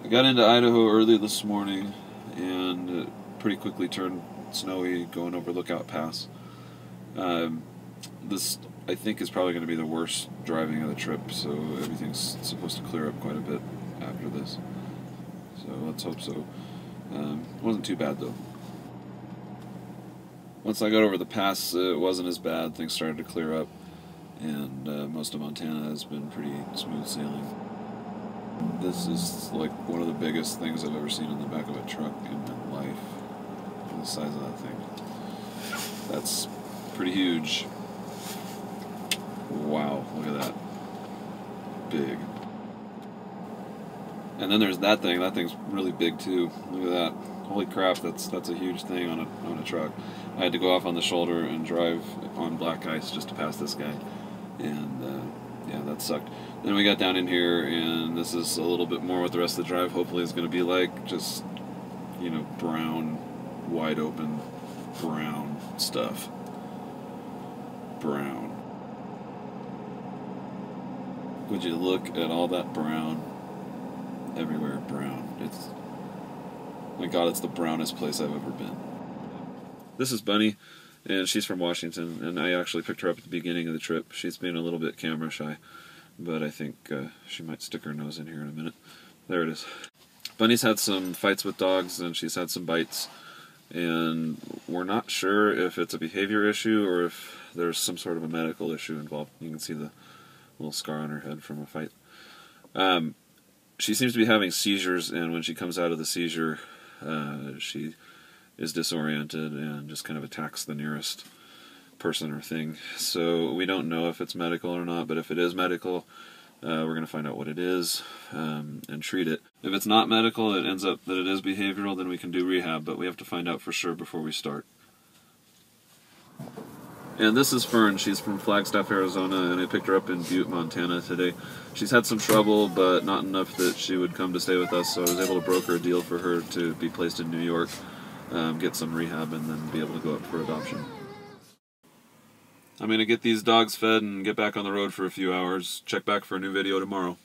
I got into Idaho early this morning, and it pretty quickly turned snowy going over Lookout Pass. This, I think, is probably going to be the worst driving of the trip, so everything's supposed to clear up quite a bit after this. So let's hope so. It wasn't too bad, though. Once I got over the pass, it wasn't as bad. Things started to clear up, and most of Montana has been pretty smooth sailing. This is like one of the biggest things I've ever seen in the back of a truck in my life. The size of that thing. That's pretty huge. Wow, look at that. Big. And then there's that thing. That thing's really big too. Look at that. Holy crap, that's a huge thing on a truck. I had to go off on the shoulder and drive on black ice just to pass this guy. And yeah, that sucked. Then we got down in here, and this is a little bit more what the rest of the drive hopefully is going to be like. Just, you know, brown, wide open, brown stuff. Brown. Would you look at all that brown? Everywhere brown. It's, my God, it's the brownest place I've ever been. This is Bunny, and she's from Washington, and I actually picked her up at the beginning of the trip. She's been a little bit camera shy, but I think she might stick her nose in here in a minute. There it is. Bunny's had some fights with dogs, and she's had some bites, and we're not sure if it's a behavior issue or if there's some sort of a medical issue involved. You can see the little scar on her head from a fight. She seems to be having seizures, and when she comes out of the seizure, she is disoriented and just kind of attacks the nearest person or thing. So we don't know if it's medical or not, but if it is medical, we're going to find out what it is and treat it. If it's not medical, it ends up that it is behavioral, then we can do rehab, but we have to find out for sure before we start. And this is Fern. She's from Flagstaff, Arizona, and I picked her up in Butte, Montana today. She's had some trouble, but not enough that she would come to stay with us, so I was able to broker a deal for her to be placed in New York, get some rehab, and then be able to go up for adoption. I'm going to get these dogs fed and get back on the road for a few hours. Check back for a new video tomorrow.